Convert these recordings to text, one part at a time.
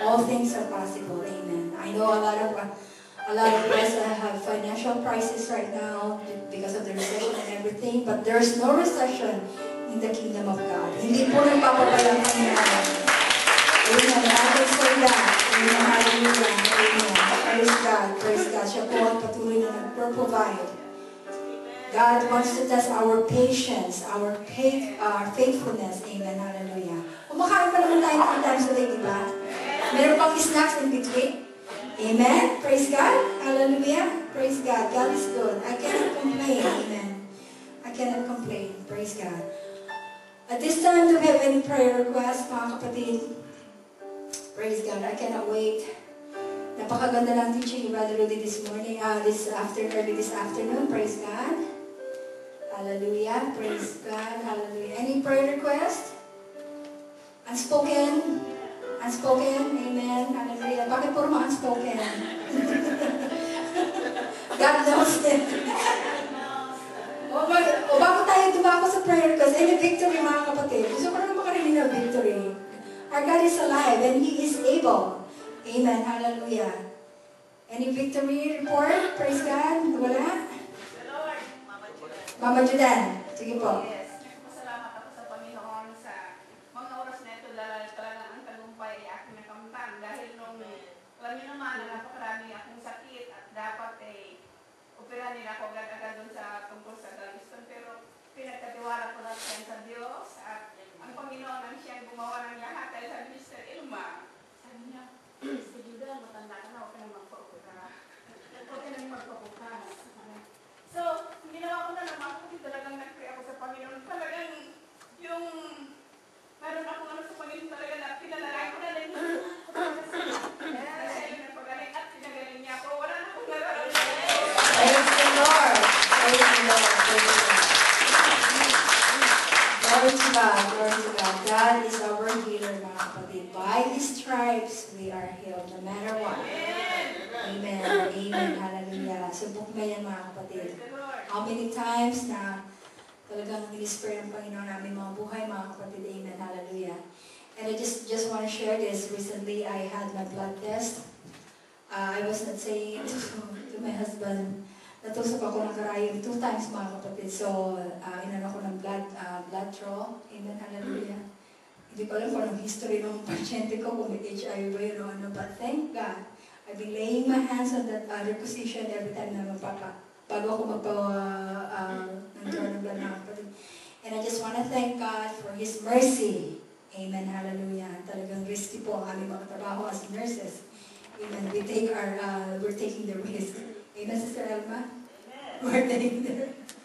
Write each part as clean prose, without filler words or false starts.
all things are possible. Amen. I know a lot of us have financial crisis right now because of the recession and everything, but there's no recession in the kingdom of God. Hindi po nagpapabayang kami namin. Amen. I can say that. Amen. Hallelujah. Amen. Praise God. Praise God. Siya po ang patuloy na nagpro-provide. God wants to test our patience, our faithfulness. Amen. Hallelujah. Kumakain pa naman tayo ng times a day, di ba? Meron pang snacks in between. Amen. Praise God. Hallelujah. Praise God. God is good. I cannot complain. Amen. I cannot complain. Praise God. At this time, do we have any prayer requests, mga kapatid? Praise God. I cannot wait. Napakaganda lang teaching ni Brother Rudy this morning, early this afternoon. Praise God. Hallelujah. Praise God. Hallelujah. Any prayer request? Unspoken? Unspoken? Amen. Hallelujah. Bakit puro mga unspoken? God knows it. O bago tayo dumako sa prayer request, any victory mga kapatid? Gusto ko naman makarinig ng victory. Our God is alive and He is able. Amen. Hallelujah. Any victory report? Praise God. Wala? Mama Judan. Sige po. Yes. Pasalamat ako sa Panginoon sa mga oras na ito dahil talagang ang tagumpay ay aking nakamtan. Dahil nung alam niyo naman na napakarami akong sakit at dapat opera nila ako agad-agad dun sa tungkol sa Galveston. Pero pinagkatiwala ko lang sa Diyos at ang Panginoon ang siyang gumawa ng lahat. Dahil sabi ni Sister Ilma, sabi niya, Sister Judah, matanda ka na, huwag ka nang magpa-opera. Huwag ka nang magpa-bukas. So, ginawa ko na naman kasi talagang nag-pray ako sa Panginoon. Talagang yung meron ako sa Panginoon talaga na pinalalain ko na rin. Kasi yung nagpagaling at pinagaling niya ako. Wala na akong nararamdaman. Praise the Lord. Praise the Lord. Praise the Lord. Glory to God. Glory to God. God is our healer, mga kapatid. By His stripes, we are healed, no matter what. Amen. Amen. Hallelujah. Subok na yan, mga kapatid. How many times na talagang in-spare ng Panginoon namin mga buhay, mga kapatid. Amen. Hallelujah. And I just want to share this. Recently, I had my blood test. I was not saying it to my husband. Natusok ako ng karayom 2 times, mga kapatid. So, inano ko ng blood draw. Amen. Hallelujah. Hindi ko alam kung anong history ng pasyente ko, kung may HIV o ano. But thank God, I've been laying my hands on that other position every time na bago ako ng blood na kapatid. And I just want to thank God for His mercy. Amen. Hallelujah. Talagang risky po ang aming mga trabaho as nurses. Amen. We're taking the risk. Amen, Sister Elma? Amen. We're taking the risk.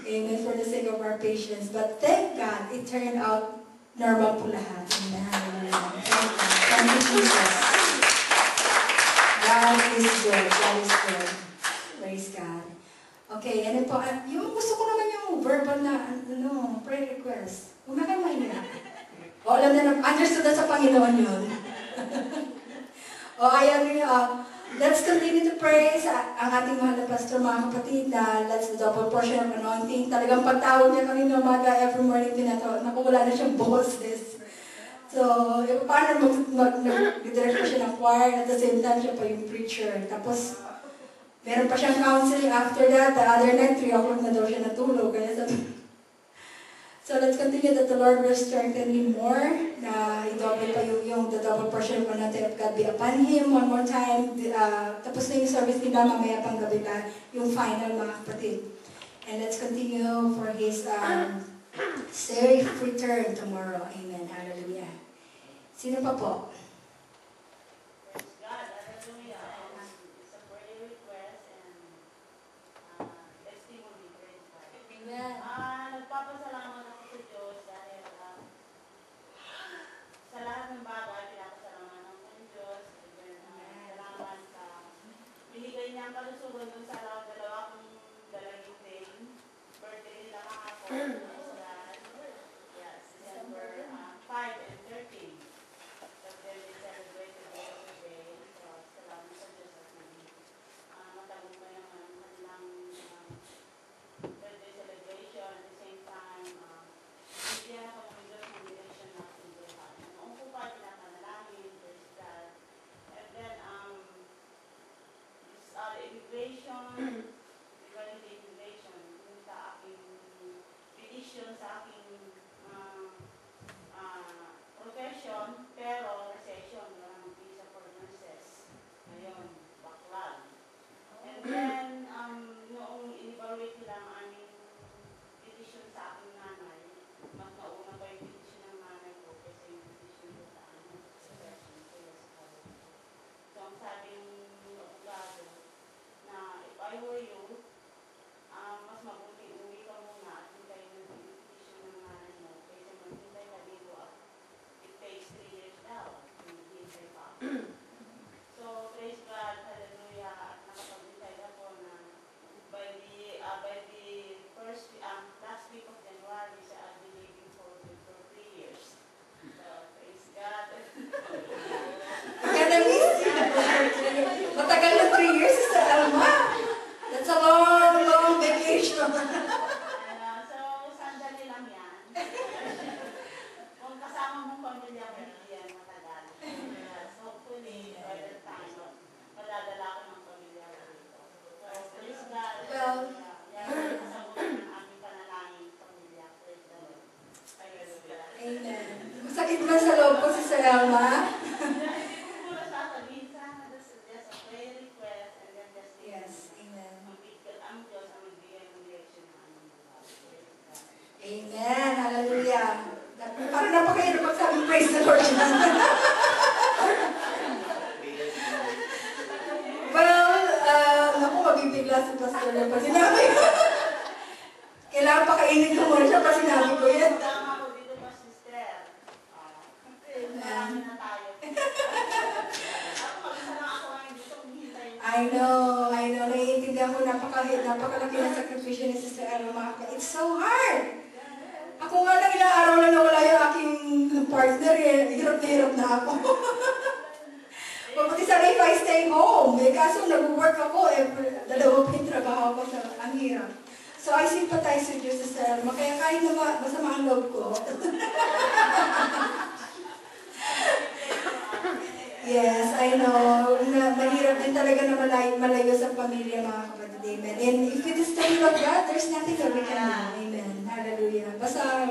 Amen, for the sake of our patients. But thank God, it turned out normal po lahat. Amen. Hallelujah. Thank God. Thank you, Jesus. God is good. God is good. Praise God. Okay, ano po, yung gusto ko naman yung verbal na, prayer request. Huwag na kayo mahiya. O, alam na, understood na sa Panginoon yun. O, ayan nyo, let's continue to pray sa ang ating mahal na pastor, mga kapatid, na let's the double portion of anointing. Talagang pagtawag niya kami ng umaga, every morning pinatawag. Naku, wala na siyang boses. So, paano mag-direct pa siya ng choir, at the same time siya pa yung preacher. Tapos, meron pa siyang counseling after that. The other night, 3 o'clock na daw siya natulog. Kaya sabi, so let's continue that the Lord will strengthen him more. Na i-double pa yung the double portion of anointing of God be upon him one more time. Tapos na yung service nila, mamaya pang gabi na yung final, mga kapatid. And let's continue for his safe return tomorrow. Amen. Hallelujah. Sino pa po? Nagpapasalamat ako sa Diyos dahil sa lahat ng bagay, pinapasalamat ako sa Diyos. Salamat sa binigay niyang kalusugan dun sa dalawa kong dalaging day. Birthday nila kahapon. Yes, December 5 and 13. So, they celebrated the day. So, salamat sa Diyos at matagumpay naman ang kanilang birthday celebration. At the same time, bigyan ako ng Diyos ng direction natin. Noong po pa, pinapanalangin, Ha? Hindi ko muna sasabihin sana. Just a prayer request and then just Yes, amen. ang Diyos ang magbigay ng direction ng aming buhay. Amen. Hallelujah. Parang napakahirap magsabing praise the Lord. Well, naku, mabibigla si Pastor yan pag sinabi ko. Kailangan pakainin ko muna siya pag sinabi ko yan. Tama ko dito ba, sister? Marami na tayo. Ako, mag-isa lang ako ngayon dito, humihintay. I know. Naiintindihan ko napakalaki na sakripisyo ni Sister Ella. It's so hard. Ako nga lang ilang araw lang nawala yung aking partner eh. Hirap na ako. Mabuti sana if I stay home. Eh, kaso nag-work ako eh. Dalawa pa yung trabaho ko. Ang hirap. So I sympathize with you, Sister Elma. Kaya kahit na masama ang loob ko. Yes, I know. Mahirap din talaga na malayo sa pamilya, mga kapatid. Amen. And if it is the will of God, there's nothing that we can do. Amen. Hallelujah. Basta,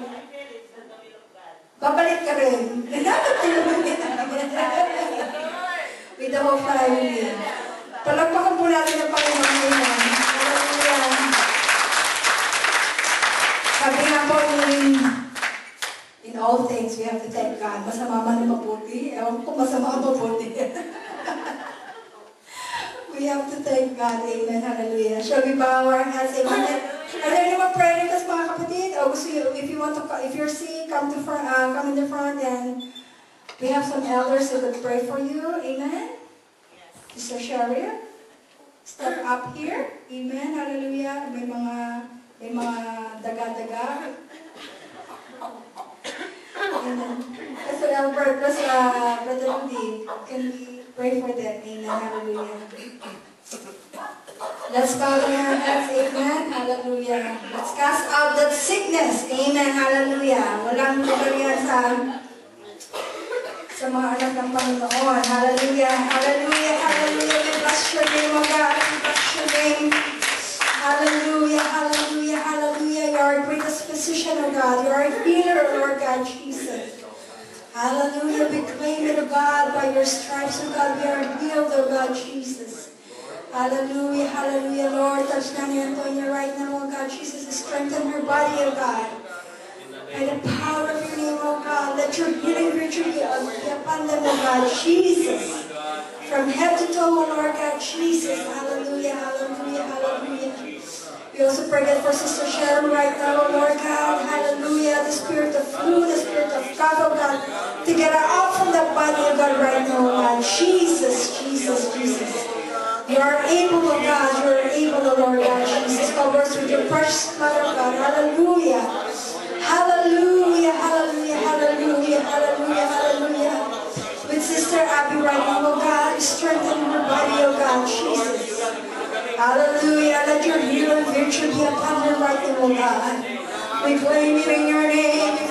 babalik ka rin. With the whole family. Palagpakan po natin ang Panginoon ngayon. Hallelujah. Sabi nga po, in all things, we have to thank God. Masama man ang mabuti. Ewan ko masama ang mabuti. We have to thank God. Amen. Hallelujah. Shall we bow our heads? Amen. Are there any more prayer requests, mga kapatid? O gusto you, if you're sick, come in the front and we have some elders who could pray for you. Amen. Sister Sharia, step up here. Amen. Hallelujah. May mga daga-daga. Amen. Pastor Albert, plus Brother Rudy, can we pray for them? Amen. Hallelujah. Let's bow our heads. Amen. Hallelujah. Let's cast out that sickness. Amen. Hallelujah. Walang lugar yan sa mga anak ng Panginoon. Hallelujah. Hallelujah. Hallelujah. We bless your name, O God. We bless your name. Hallelujah. Hallelujah. Hallelujah. You are a greatest physician, O God. You are a healer, Lord God Jesus. Hallelujah. We claim it, O God, by your stripes, O God. We are healed, O God Jesus. Hallelujah. Hallelujah, Lord. Touch Nanny Antonia right now, O God Jesus. Strengthen her body, O God. By the power of your name, O God, let your healing virtue be upon them, O God, Jesus. From head to toe, O Lord God, Jesus. Hallelujah, hallelujah, hallelujah. We also pray that for Sister Sharon right now, O Lord God. Hallelujah. The spirit of flu, the spirit of cough, O God, to get her out from that body, O God, right now, O God. Jesus, Jesus, Jesus. You are able, O God. You are able, O Lord God, Jesus. Cover us with your precious blood, O God. Hallelujah. Hallelujah, hallelujah, hallelujah, hallelujah, hallelujah. With Sister Abby right now, oh God, strengthen her body, oh God, Jesus. Hallelujah, let your healing virtue be upon her right now, oh God. We claim it in your name.